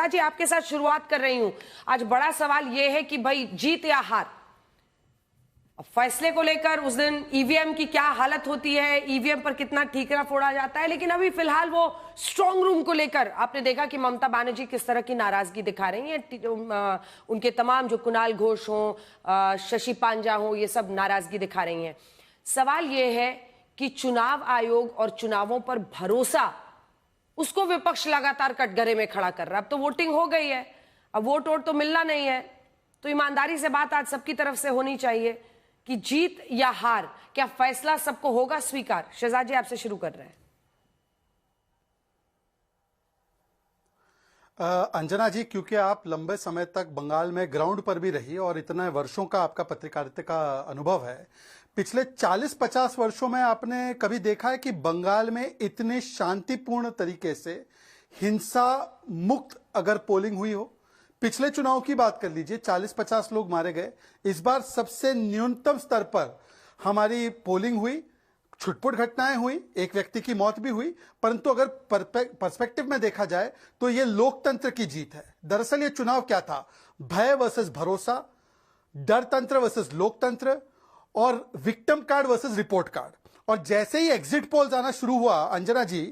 शहजाद जी, आपके साथ शुरुआत कर रही हूं। आज बड़ा सवाल यह है कि भाई जीत या हार, फैसले को लेकर उस दिन ईवीएम की क्या हालत होती है, ईवीएम पर कितना ठीकरा फोड़ा जाता है, लेकिन अभी फिलहाल वो स्ट्रांग रूम को लेकर आपने देखा कि ममता बनर्जी किस तरह की नाराजगी दिखा रही हैं। उनके तमाम जो कुणाल घोष हों, शशि पांजा हों, ये सब नाराजगी दिखा रही हैं। सवाल ये है कि चुनाव आयोग और चुनावों पर भरोसा, उसको विपक्ष लगातार कटघरे में खड़ा कर रहा है। अब तो वोटिंग हो गई है, अब वोट तो मिलना नहीं है, तो ईमानदारी से बात आज सबकी तरफ से होनी चाहिए कि जीत या हार, क्या फैसला सबको होगा स्वीकार? शहजाद जी, आपसे शुरू कर रहे हैं। अंजना जी, क्योंकि आप लंबे समय तक बंगाल में ग्राउंड पर भी रही और इतने वर्षों का आपका पत्रकारिता का अनुभव है, पिछले 40-50 वर्षों में आपने कभी देखा है कि बंगाल में इतने शांतिपूर्ण तरीके से हिंसा मुक्त अगर पोलिंग हुई हो? पिछले चुनाव की बात कर लीजिए, 40-50 लोग मारे गए। इस बार सबसे न्यूनतम स्तर पर हमारी पोलिंग हुई, छुटपुट घटनाएं हुई, एक व्यक्ति की मौत भी हुई, परंतु अगर पर्सपेक्टिव में देखा जाए तो यह लोकतंत्र की जीत है। दरअसल यह चुनाव क्या था? भय वर्सेस भरोसा, डर तंत्र वर्सेस लोकतंत्र, और victim card versus report card. और जैसे ही एग्जिट पोल आना शुरू हुआ, अंजना जी,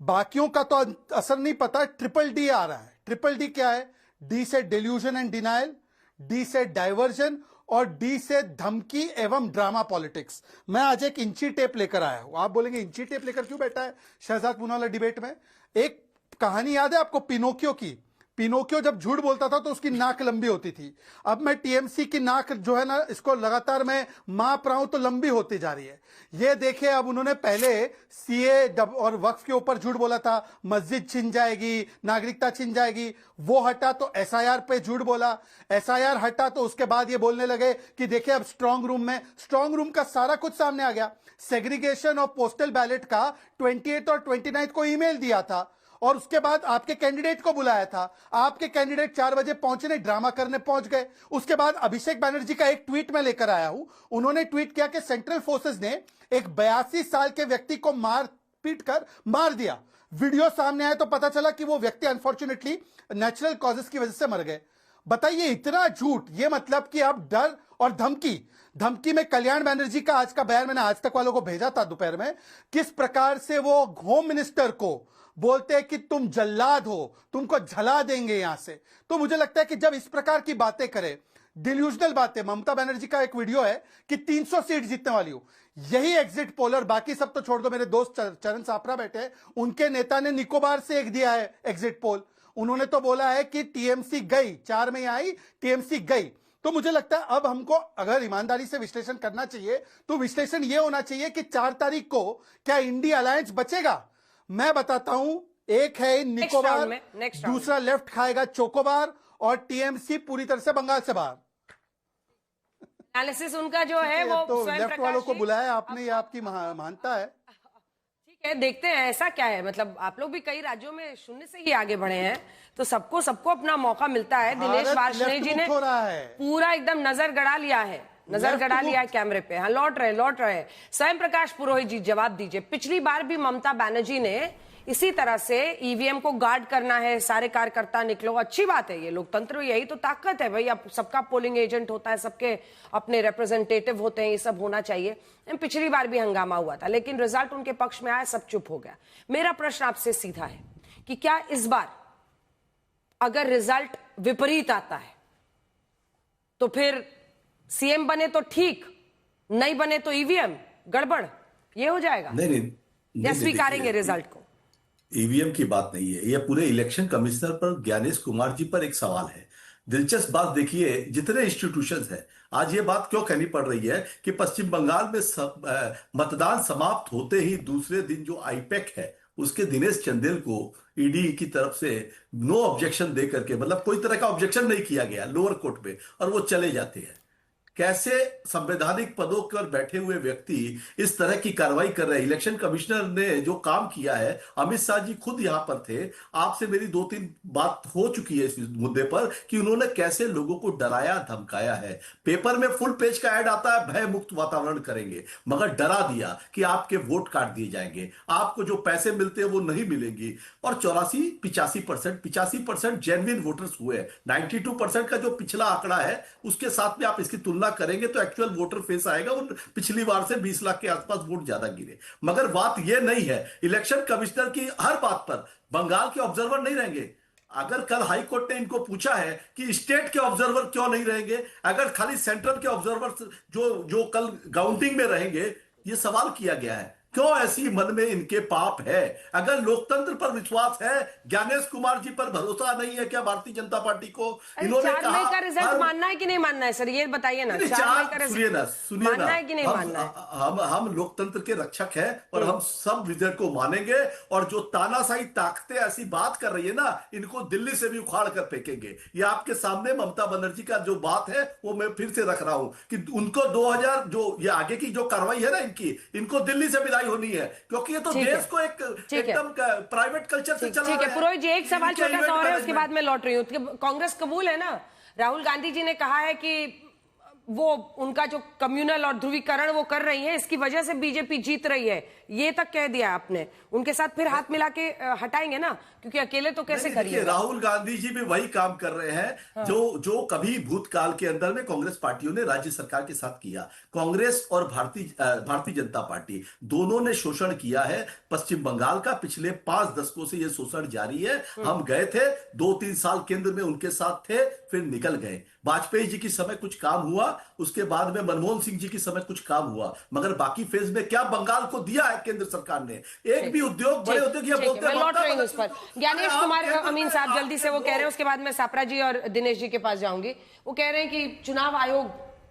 बाकियों का तो असर नहीं पता, ट्रिपल डी आ रहा है। ट्रिपल डी क्या है? डी से डिल्यूजन एंड डिनायल, डी से डाइवर्जन, और डी से धमकी एवं ड्रामा पॉलिटिक्स। मैं आज एक इंची टेप लेकर आया हूं। आप बोलेंगे इंची टेप लेकर क्यों बैठा है शहजाद पूनावाला डिबेट में? एक कहानी याद है आपको पिनोकियो की? पिनोकियो जब झूठ बोलता था तो उसकी नाक लंबी होती थी। अब मैं टीएमसी की नाक जो है ना, इसको लगातार मैं माप रहा हूं तो लंबी होती जा रही है। ये देखिए, अब उन्होंने पहले सीए और वक्फ के ऊपर झूठ बोला था, मस्जिद छिन जाएगी, नागरिकता छिन जाएगी, वो हटा तो एसआईआर पे झूठ बोला। एसआईआर हटा तो उसके बाद ये बोलने लगे कि देखिए अब स्ट्रांग रूम का सारा कुछ सामने आ गया। सेग्रीगेशन और पोस्टल बैलेट का 28 और 29 को ईमेल दिया था, और उसके बाद आपके कैंडिडेट को बुलाया था। आपके कैंडिडेट 4 बजे पहुंचे नहीं, ड्रामा करने पहुंच गए। उसके बाद अभिषेक बैनर्जी का एक ट्वीट में लेकर आया हूं। उन्होंने ट्वीट किया कि सेंट्रल फोर्सेस ने एक 82 साल के व्यक्ति को पीट कर मार दिया। वीडियो सामने आया तो पता चला कि वो व्यक्ति अनफॉर्चुनेटली नेचुरल कॉजेस की वजह से मर गए। बताइए, इतना झूठ! ये मतलब कि अब डर और धमकी में कल्याण बैनर्जी का आज का बयान मैंने आज तक वालों को भेजा था दोपहर में, किस प्रकार से वो होम मिनिस्टर को बोलते हैं कि तुम जल्लाद हो, तुमको झला देंगे यहां से। तो मुझे लगता है कि जब इस प्रकार की बातें करें, डिल्यूजनल बातें, ममता बनर्जी का एक वीडियो है कि 300 सीट जीतने वाली हो, यही एग्जिट पोल, और बाकी सब तो छोड़ दो, मेरे दोस्त चरण सापरा बैठे हैं, उनके नेता ने निकोबार से एक दिया है एग्जिट पोल। उन्होंने तो बोला है कि टीएमसी गई, 4 में आई, टीएमसी गई। तो मुझे लगता है अब हमको अगर ईमानदारी से विश्लेषण करना चाहिए तो विश्लेषण यह होना चाहिए कि 4 तारीख को क्या इंडिया अलायंस बचेगा? मैं बताता हूं, एक है निकोबार, दूसरा लेफ्ट खाएगा चोकोबार, और टीएमसी पूरी तरह से बंगाल से बाहर। एनालिसिस उनका जो है वो तो लेफ्ट वालों को बुलाया आपने, ये आपकी महानता है। ठीक है, देखते हैं ऐसा क्या है। मतलब आप लोग भी कई राज्यों में शून्य से ही आगे बढ़े हैं, तो सबको अपना मौका मिलता है। दिनेश वार्ष्णेय जी ने पूरा एकदम नजर गड़ा लिया है कैमरे पे। हाँ, लौट रहे। स्वयं प्रकाश पुरोहित जी, जवाब दीजिए। पिछली बार भी ममता बनर्जी ने इसी तरह से ईवीएम को गार्ड करना है, सारे कार्यकर्ता निकलो। अच्छी बात है, ये लोकतंत्र, यही तो ताकत है भाई। अब सबका पोलिंग एजेंट होता है, सबके अपने रिप्रेजेंटेटिव होते हैं, ये सब होना चाहिए। पिछली बार भी हंगामा हुआ था, लेकिन रिजल्ट उनके पक्ष में आया, सब चुप हो गया। मेरा प्रश्न आपसे सीधा है कि क्या इस बार अगर रिजल्ट विपरीत आता है तो फिर सीएम बने तो ठीक, नहीं बने तो ईवीएम गड़बड़, ये हो जाएगा? नहीं, या स्वीकारेंगे रिजल्ट को? ईवीएम की बात नहीं है, यह पूरे इलेक्शन कमिश्नर पर, ज्ञानेश कुमार जी पर एक सवाल है। दिलचस्प बात देखिए, जितने इंस्टीट्यूशंस हैं, आज ये बात क्यों कहनी पड़ रही है कि पश्चिम बंगाल में मतदान समाप्त होते ही दूसरे दिन जो आईपैक है उसके दिनेश चंदेल को ईडी की तरफ से नो ऑब्जेक्शन दे करके, मतलब कोई तरह का ऑब्जेक्शन नहीं किया गया लोअर कोर्ट में, और वो चले जाते हैं। कैसे संवैधानिक पदों पर बैठे हुए व्यक्ति इस तरह की कार्रवाई कर रहे हैं। इलेक्शन कमिश्नर ने जो काम किया है, अमित शाह जी खुद यहां पर थे, आपसे मेरी 2-3 बात हो चुकी है इस मुद्दे पर कि उन्होंने कैसे लोगों को डराया धमकाया है। पेपर में फुल पेज का ऐड आता है, भय मुक्त वातावरण करेंगे, मगर डरा दिया कि आपके वोट काट दिए जाएंगे, आपको जो पैसे मिलते हैं वो नहीं मिलेंगी। और 85% जेन्युइन वोटर्स हुए। 92% का जो पिछला आंकड़ा है उसके साथ में आप इसकी तुलना करेंगे तो एक्चुअल वोटर फेस आएगा और पिछली बार से 20 लाख के आसपास वोट ज्यादा गिरे। मगर बात यह नहीं है, इलेक्शन कमिश्नर की हर बात पर बंगाल के ऑब्जर्वर नहीं रहेंगे। अगर कल हाई कोर्ट ने इनको पूछा है कि स्टेट के ऑब्जर्वर क्यों नहीं रहेंगे, अगर खाली सेंट्रल के ऑब्जर्वर जो कल काउंटिंग में रहेंगे, ये सवाल किया गया है, क्यों ऐसी मन में इनके पाप है? अगर लोकतंत्र पर विश्वास है, ज्ञानेश कुमार जी पर भरोसा नहीं है क्या भारतीय जनता पार्टी को? इन्होंने 4 मई का रिजल्ट मानना है कि नहीं मानना है सर, ये बताइए ना। 4 मई का रिजल्ट मानना है कि नहीं मानना है? हम लोकतंत्र के रक्षक हैं और हम सब विजय को मानेंगे। और जो तानाशाही ताकतें ऐसी बात कर रही है ना, इनको दिल्ली से भी उखाड़ कर फेंकेंगे। ये आपके सामने ममता बनर्जी का जो बात है वो मैं फिर से रख रहा हूं कि उनको 2000 जो ये आगे की जो कार्रवाई है ना इनको दिल्ली से होनी है, क्योंकि ये तो देश को एकदम प्राइवेट कल्चर से चला रहा है। ठीक है पुरोहित जी, एक सवाल छोटा सा और है, उसके बाद मैं लौट रही हूँ। कांग्रेस कबूल है ना, राहुल गांधी जी ने कहा है कि वो उनका जो कम्युनल और ध्रुवीकरण वो कर रही है, इसकी वजह से बीजेपी जीत रही है, ये तक कह दिया आपने। उनके साथ फिर हाथ मिला के हटाएंगे ना, क्योंकि अकेले तो कैसे करिए। राहुल गांधी जी भी वही काम कर रहे हैं। हाँ। जो कभी भूतकाल के अंदर में कांग्रेस पार्टियों ने राज्य सरकार के साथ किया। कांग्रेस और भारतीय जनता पार्टी दोनों ने शोषण किया है पश्चिम बंगाल का। पिछले 5 दशकों से यह शोषण जारी है। हम गए थे 2-3 साल केंद्र में उनके साथ थे, फिर निकल गए। वाजपेयी जी के समय कुछ काम हुआ, उसके बाद में मनमोहन सिंह जी के समय कुछ काम हुआ, मगर बाकी फेज में क्या बंगाल को दिया है केंद्र सरकार ने? एक भी उद्योग, बड़े उद्योग बोलते हैं। लौट रही हूं उस पर। ज्ञानेश कुमार अमीन साहब जल्दी से वो कह रहे हैं, उसके बाद मैं सापरा जी और दिनेश जी के पास जाऊंगी। वो कह रहे हैं कि चुनाव आयोग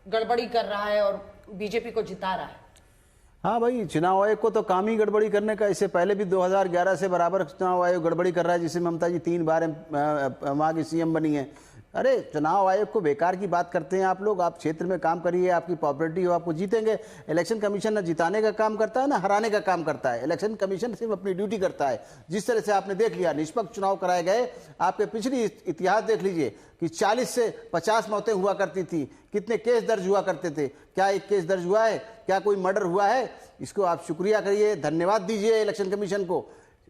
गड़बड़ी कर रहा है और बीजेपी को जिता रहा है। हाँ भाई, चुनाव आयोग को तो काम ही गड़बड़ी करने का। इससे पहले भी 2011 से बराबर चुनाव आयोग गड़बड़ी कर रहा है, जिससे ममता जी 3 बार वहां की सीएम बनी है। अरे चुनाव आयोग को बेकार की बात करते हैं आप लोग। आप क्षेत्र में काम करिए, आपकी पॉपुलरिटी हो, आपको जीतेंगे। इलेक्शन कमीशन न जिताने का काम करता है ना हराने का काम करता है। इलेक्शन कमीशन सिर्फ अपनी ड्यूटी करता है। जिस तरह से आपने देख लिया निष्पक्ष चुनाव कराए गए, आपके पिछली इतिहास देख लीजिए कि 40 से 50 मौतें हुआ करती थी। कितने केस दर्ज हुआ करते थे? क्या एक केस दर्ज हुआ है? क्या कोई मर्डर हुआ है? इसको आप शुक्रिया करिए, धन्यवाद दीजिए इलेक्शन कमीशन को।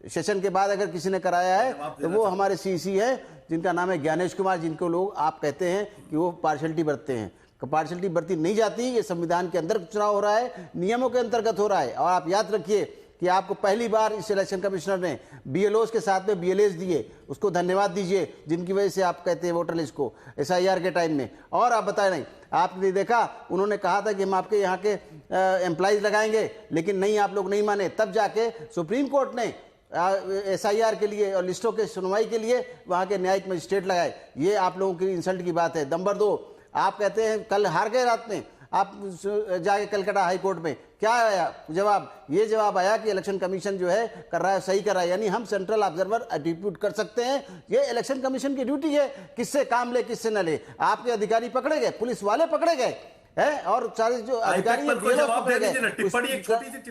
सेशन के बाद अगर किसी ने कराया है तो वो हमारे सीसी है, जिनका नाम है ज्ञानेश कुमार, जिनको लोग आप कहते हैं कि वो पार्शलिटी बरतते हैं। पार्शलिटी बरती नहीं जाती। ये संविधान के अंदर चुनाव हो रहा है, नियमों के अंतर्गत हो रहा है। और आप याद रखिए कि आपको पहली बार इस इलेक्शन कमिश्नर ने बीएलओज के साथ में बीएलएस दिए, उसको धन्यवाद दीजिए, जिनकी वजह से आप कहते हैं वोटर लिस्ट को एसआईआर के टाइम में। और आप बताए नहीं, आपने देखा उन्होंने कहा था कि हम आपके यहाँ के एम्प्लॉइज लगाएंगे, लेकिन नहीं, आप लोग नहीं माने। तब जाके सुप्रीम कोर्ट ने एसआईआर के लिए और लिस्टों के सुनवाई के लिए वहां के न्यायिक मजिस्ट्रेट लगाए। ये आप लोगों की इंसल्ट की बात है। नंबर 2, आप कहते हैं कल हार गए रात में, आप जाके कलकत्ता हाई कोर्ट में क्या आया जवाब? ये जवाब आया कि इलेक्शन कमीशन जो है कर रहा है, सही कर रहा है। यानी हम सेंट्रल ऑब्जर्वर एट्रीब्यूट कर सकते हैं। ये इलेक्शन कमीशन की ड्यूटी है, किससे काम ले किससे न ले। आपके अधिकारी पकड़े गए, पुलिस वाले पकड़े गए है, और सारे जो अधिकारी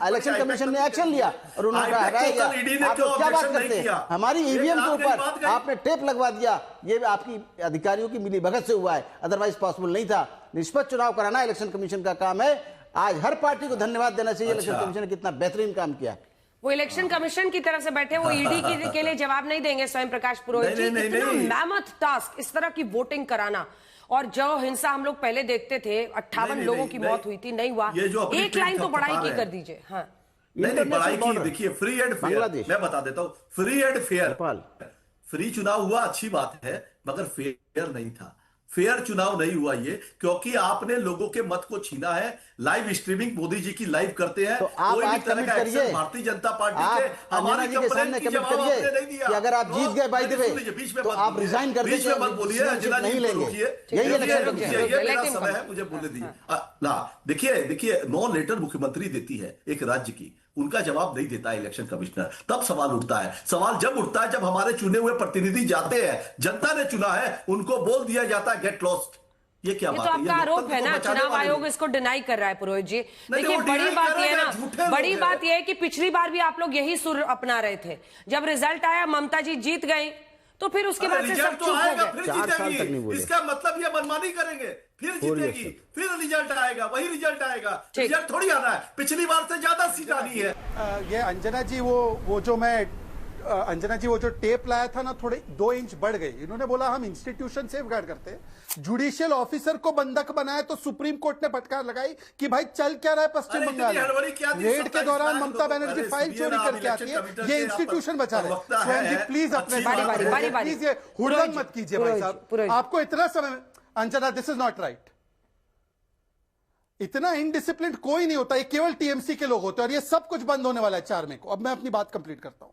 इलेक्शन कमीशन ने एक्शन लिया और उन्होंने हटाया गया। आप क्या बात करते हैं? हमारी ईवीएम के ऊपर आपने टेप लगवा दिया। ये आपकी अधिकारियों की मिलीभगत से हुआ है, अदरवाइज पॉसिबल नहीं था। निष्पक्ष चुनाव कराना इलेक्शन कमीशन का काम है। आज हर पार्टी को धन्यवाद देना चाहिए। इलेक्शन कमीशन ने कितना बेहतरीन काम किया। वो इलेक्शन कमीशन की तरफ से बैठे, वो ईडी के लिए जवाब नहीं देंगे स्वयं प्रकाश पुरोहित जी। इतना मैमथ टास्क इस तरह की वोटिंग कराना, और जो हिंसा हम लोग पहले देखते थे, 58 लोगों की मौत हुई थी, नहीं हुआ। एक लाइन तो बढ़ाई की कर दीजिए। हाँ, नहीं बढ़ाई की। देखिए फ्री एंड फेयर, मैं बता देता हूं, फ्री एंड फेयर। फ्री चुनाव हुआ, अच्छी बात है, मगर फेयर नहीं था। फेयर चुनाव नहीं हुआ ये, क्योंकि आपने लोगों के मत को छीना है। लाइव स्ट्रीमिंग मोदी जी की लाइव करते हैं, तो आप कोई भी आज तरह का एक्शन भारतीय जनता पार्टी के हमारे सामने कमिट करिए कि अगर आप जीत गए बाय द वे तो आप रिजाइन कर दीजिए। मत बोलिए, नहीं लेंगे, यही इलेक्शन समय है, मुझे बोलने दीजिए। देखिए 9 लेटर मुख्यमंत्री देती है एक राज्य की, उनका जवाब नहीं देता है इलेक्शन कमिश्नर। तब सवाल उठता है। सवाल जब उठता है जब हमारे चुने हुए प्रतिनिधि जाते हैं, जनता ने चुना है, उनको बोल दिया जाता है गेट लॉस्ट। ये क्या ये बात तो है? आपका आरोप है ना, चुनाव आयोग इसको डिनाई कर रहा है पुरोहित जी। देखिए बड़ी बात यह है ना, बड़ी बात यह है कि पिछली बार भी आप लोग यही सुर अपना रहे थे। जब रिजल्ट आया ममता जी जीत गई तो फिर उसके बाद से सब चुप हो गए। फिर जीतेगी, इसका मतलब ये मनमानी करेंगे, फिर जीतेगी, फिर रिजल्ट आएगा, वही रिजल्ट आएगा। रिजल्ट थोड़ी आना है, पिछली बार से ज्यादा सीट आनी है। ये अंजना जी वो जो मैं अंजना जी वो जो टेप लाया था ना, थोड़े 2 इंच बढ़ गई। इन्होंने बोला हम इंस्टीट्यूशन सेफगार्ड करते हैं, जुडिशियल ऑफिसर को बंधक बनाया, तो सुप्रीम कोर्ट ने फटकार लगाई कि भाई चल क्या रहा है पश्चिम बंगाल में। रेड के दौरान ममता बनर्जी फाइल चोरी करके आती है, ये इंस्टीट्यूशन बचा रहे हैं। स्वयं जी प्लीज अपने प्लीज ये हुड़दंग मत कीजिए भाई साहब, आपको इतना समय। Anjana, this is not right. इतना इनडिसिप्लिन कोई नहीं होता, ये केवल टीएमसी के लोग होते हैं, और ये सब कुछ बंद होने वाला है 4 मई को। अब मैं अपनी बात कंप्लीट करता हूं।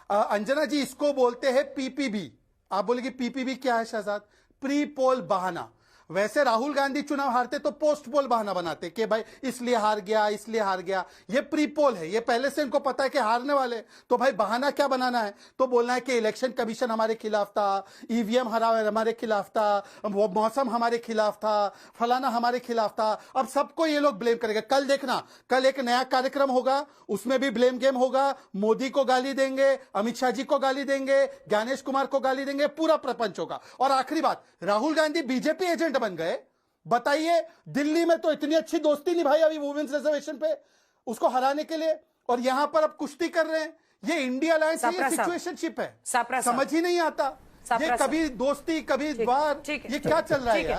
अंजना जी, इसको बोलते हैं पीपीबी। आप बोलेंगे पीपीबी क्या है शहजाद? प्री पोल बहाना। वैसे राहुल गांधी चुनाव हारते तो पोस्ट पोल बहाना बनाते कि भाई इसलिए हार गया, इसलिए हार गया। ये प्री पोल है, ये पहले से इनको पता है कि हारने वाले, तो भाई बहाना क्या बनाना है? तो बोलना है कि इलेक्शन कमीशन हमारे खिलाफ था, ईवीएम हमारे खिलाफ था, वो मौसम हमारे खिलाफ था, फलाना हमारे खिलाफ था। अब सबको ये लोग ब्लेम करेंगे। कल देखना, कल एक नया कार्यक्रम होगा, उसमें भी ब्लेम गेम होगा। मोदी को गाली देंगे, अमित शाह जी को गाली देंगे, ज्ञानेश कुमार को गाली देंगे, पूरा प्रपंच होगा। और आखिरी बात, राहुल गांधी बीजेपी एजेंट बन गए। बताइए, दिल्ली में तो इतनी अच्छी दोस्ती निभाई अभी वुमेन्स रिजर्वेशन पे, उसको हराने के लिए, और यहां पर अब कुश्ती कर रहे हैं। ये इंडिया अलायंस है, ये सिचुएशनशिप है, समझ ही नहीं आता। ये कभी दोस्ती, कभी वार, ये क्या चल रहा है?